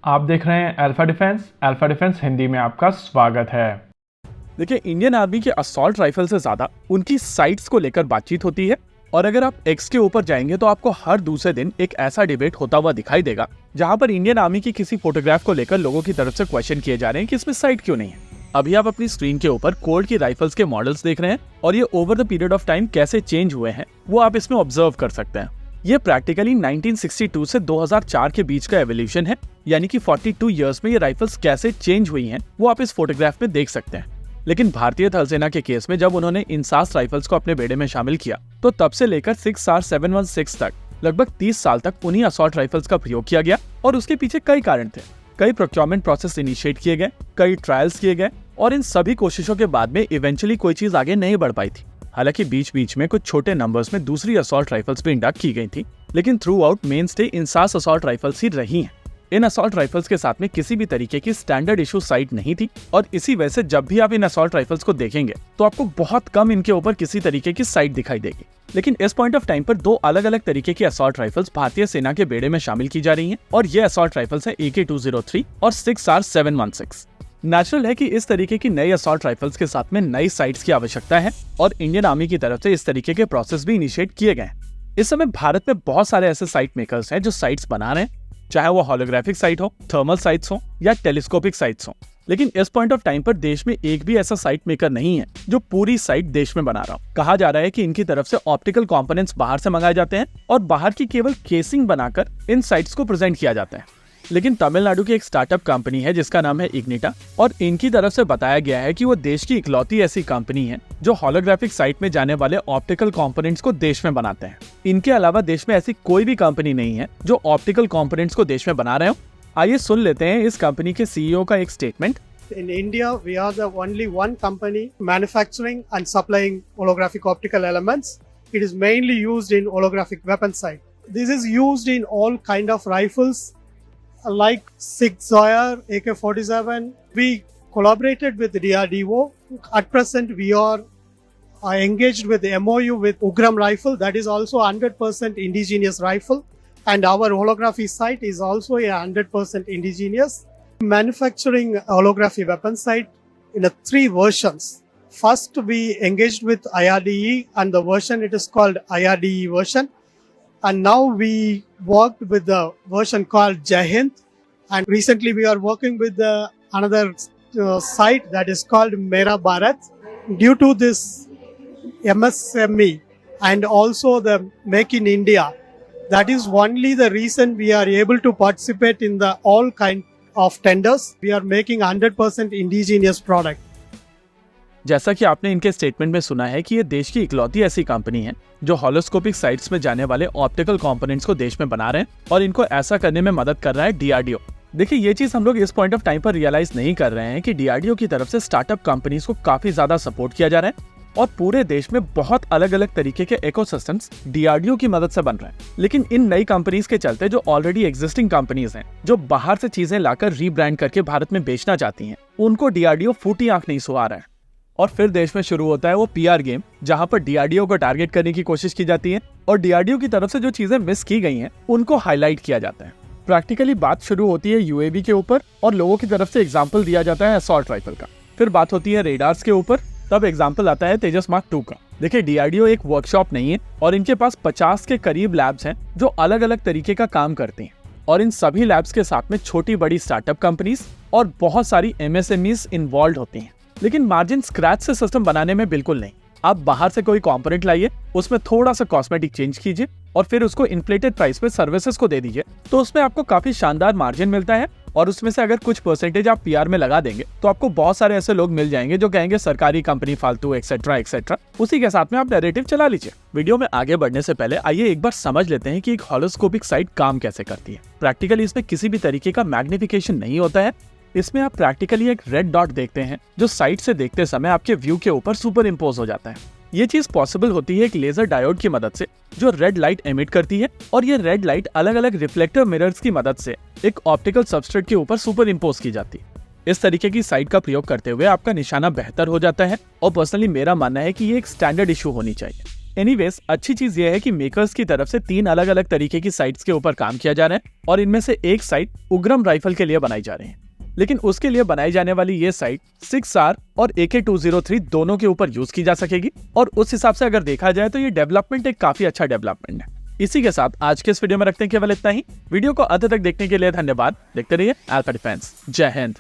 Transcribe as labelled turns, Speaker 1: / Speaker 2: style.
Speaker 1: आप देख रहे हैं अल्फा डिफेंस हिंदी में आपका स्वागत है।
Speaker 2: देखिए, इंडियन आर्मी के असॉल्ट राइफल से ज्यादा उनकी साइट्स को लेकर बातचीत होती है। और अगर आप एक्स के ऊपर जाएंगे तो आपको हर दूसरे दिन एक ऐसा डिबेट होता हुआ दिखाई देगा जहां पर इंडियन आर्मी की किसी फोटोग्राफ को लेकर लोगों की तरफ से क्वेश्चन किए जा रहे हैं कि इसमें साइट क्यों नहीं है। अभी आप अपनी स्क्रीन के ऊपर कोल्ट की राइफल्स के मॉडल्स देख रहे हैं और ये over the period of time कैसे चेंज हुए हैं वो आप इसमें ऑब्जर्व कर सकते हैं। ये प्रैक्टिकली 1962 से 2004 के बीच का एवोल्यूशन है, यानी कि 42 इयर्स में ये राइफल्स कैसे चेंज हुई हैं वो आप इस फोटोग्राफ में देख सकते हैं। लेकिन भारतीय थल सेना के केस में जब उन्होंने इंसास राइफल्स को अपने बेड़े में शामिल किया तो तब से लेकर 6R716 तक लगभग 30 साल तक उन्हीं असॉल्ट राइफल्स का प्रयोग किया गया। और उसके पीछे कई कारण थे। कई प्रोक्योरमेंट प्रोसेस इनिशिएट किए गए, कई ट्रायल्स किए गए और इन सभी कोशिशों के बाद में इवेंचुअली कोई चीज आगे नहीं बढ़ पाई थी। हालांकि बीच बीच में कुछ छोटे नंबर्स में दूसरी असॉल्ट राइफल्स भी इंडक्ट की गई थी, लेकिन throughout mainstay INSAS assault rifles ही रही हैं। इन असॉल्ट राइफल्स के साथ में किसी भी तरीके की स्टैंडर्ड इशू साइट नहीं थी और इसी वजह से जब भी आप इन असॉल्ट राइफल्स को देखेंगे तो आपको बहुत कम इनके ऊपर किसी तरीके की साइट दिखाई देगी। लेकिन इस पॉइंट ऑफ टाइम पर दो अलग अलग तरीके की असॉल्ट राइफल्स भारतीय सेना के बेड़े में शामिल की जा रही हैं और ये असॉल्ट राइफल्स है AK-203 और 6R716। नेचुरल है कि इस तरीके की नई असॉल्ट राइफल्स के साथ में नई साइट्स की आवश्यकता है और इंडियन आर्मी की तरफ से इस तरीके के प्रोसेस भी इनिशिएट किए गए हैं। इस समय भारत में बहुत सारे ऐसे साइट मेकर्स हैं जो साइट्स बना रहे हैं, चाहे वो होलोग्राफिक साइट हो, थर्मल साइट्स हो या टेलीस्कोपिक साइट्स हो। लेकिन इस पॉइंट ऑफ टाइम पर देश में एक भी ऐसा साइट मेकर नहीं है जो पूरी साइट देश में बना रहा हो। कहा जा रहा है कि इनकी तरफ से ऑप्टिकल कंपोनेंट्स बाहर से मंगाए जाते हैं और बाहर की केवल केसिंग बनाकर इन साइट्स को प्रेजेंट किया जाता है। लेकिन तमिलनाडु की एक स्टार्टअप कंपनी है जिसका नाम है इग्निटा और इनकी तरफ से बताया गया है कि वो देश की इकलौती ऐसी कंपनी है जो होलोग्राफिक साइट में जाने वाले ऑप्टिकल कंपोनेंट्स को देश में बनाते हैं। इनके अलावा देश में ऐसी कोई भी कंपनी नहीं है जो ऑप्टिकल कंपोनेंट्स को देश में बना रहे हो। आइए सुन लेते हैं इस कंपनी के CEO का एक statement.
Speaker 3: In India, we are the only one company manufacturing and supplying holographic optical elements. It is mainly used in holographic weapon sight. This is used in all kind of rifles like Sig Sauer, AK-47. We collaborated with DRDO. At present, we are engaged with the MOU with Ugram rifle. That is also 100% indigenous rifle. And our holography sight is also a 100% indigenous. Manufacturing holography weapon sight in 3 versions. First, we engaged with IRDE and the version it is called IRDE version. And now we worked with the version called Jai Hind. And recently we are working with another site that is called Mera Bharat. Due to this MSME and also the Make in India, that is only the reason we are able to participate in the all kind of tenders. We are making 100% indigenous product.
Speaker 2: जैसा कि आपने इनके statement में सुना है कि ये देश की इकलौती ऐसी कंपनी है जो होलोस्कोपिक साइट्स में जाने वाले ऑप्टिकल कंपोनेंट्स को देश में बना रहे हैं और इनको ऐसा करने में मदद कर रहा है DRDO। देखिए, ये चीज हम लोग इस पॉइंट ऑफ टाइम पर रियलाइज नहीं कर रहे हैं कि DRDO की तरफ से स्टार्टअप कंपनीज को काफी ज्यादा सपोर्ट किया जा रहा है और पूरे देश में बहुत अलग अलग तरीके के इकोसिस्टम्स DRDO की मदद से बन रहे हैं। लेकिन इन नई कंपनीज के चलते जो ऑलरेडी एग्जिस्टिंग कंपनीज हैं जो बाहर से चीजें लाकर रीब्रांड करके भारत में बेचना चाहती हैं, उनको DRDO फूटी आंख नहीं सुहा रहा है। और फिर देश में शुरू होता है वो PR गेम जहां पर DRDO को टारगेट करने की कोशिश की जाती है और DRDO की तरफ से जो चीजें मिस की गई हैं उनको हाईलाइट किया जाता है। प्रैक्टिकली बात शुरू होती है UAV के ऊपर और लोगों की तरफ से एग्जाम्पल दिया जाता है असॉल्ट राइफल का। फिर बात होती है रेडार्स के ऊपर, तब एग्जाम्पल आता है तेजस मार्क 2 का। देखिए, DRDO एक वर्कशॉप नहीं है और इनके पास 50 के करीब लैब्स हैं जो अलग अलग तरीके का काम करते हैं और इन सभी लैब्स के साथ में छोटी बड़ी स्टार्टअप कंपनीज और बहुत सारी MSMEs इन्वॉल्व होती हैं। लेकिन मार्जिन स्क्रैच से सिस्टम बनाने में बिल्कुल नहीं। आप बाहर से कोई कंपोनेंट लाइए, उसमें थोड़ा सा कॉस्मेटिक चेंज कीजिए और फिर उसको इन्फ्लेटेड प्राइस पे सर्विसेज को दे दीजिए तो उसमें आपको काफी शानदार मार्जिन मिलता है। और उसमें से अगर कुछ परसेंटेज आप PR में लगा देंगे तो आपको बहुत सारे ऐसे लोग मिल जाएंगे जो कहेंगे सरकारी कंपनी फालतू एक्सेट्रा एक्सेट्रा। उसी के साथ में आप नैरेटिव चला लीजिए। वीडियो में आगे बढ़ने से पहले आइए एक बार समझ लेते हैं कि एक होलोस्कोपिक साइट काम कैसे करती है। प्रैक्टिकली इसमें किसी भी तरीके का मैग्निफिकेशन नहीं होता है। इसमें आप प्रैक्टिकली एक रेड डॉट देखते हैं जो साइट से देखते समय आपके व्यू के ऊपर सुपर इम्पोज हो जाता है। ये चीज पॉसिबल होती है एक लेजर डायोड की मदद से जो रेड लाइट एमिट करती है और ये रेड लाइट अलग अलग रिफ्लेक्टर मिरर्स की मदद से एक ऑप्टिकल सबस्ट्रेट के ऊपर सुपर इम्पोज की जाती है। इस तरीके की साइट का प्रयोग करते हुए आपका निशाना बेहतर हो जाता है और पर्सनली मेरा मानना है कि ये एक स्टैंडर्ड इशू होनी चाहिए। एनीवेज अच्छी चीज ये है कि मेकर्स की तरफ से 3 अलग अलग तरीके की साइट्स के ऊपर काम किया जा रहा है और इनमें से एक साइट उग्रम राइफल के लिए बनाई जा रही है। लेकिन उसके लिए बनाई जाने वाली ये साइट 6R और AK-203 दोनों के ऊपर यूज की जा सकेगी और उस हिसाब से अगर देखा जाए तो ये डेवलपमेंट एक काफी अच्छा डेवलपमेंट है। इसी के साथ आज के इस वीडियो में रखते हैं केवल इतना ही। वीडियो को अंत तक देखने के लिए धन्यवाद। देखते रहिए अल्फा डिफेंस। जय हिंद।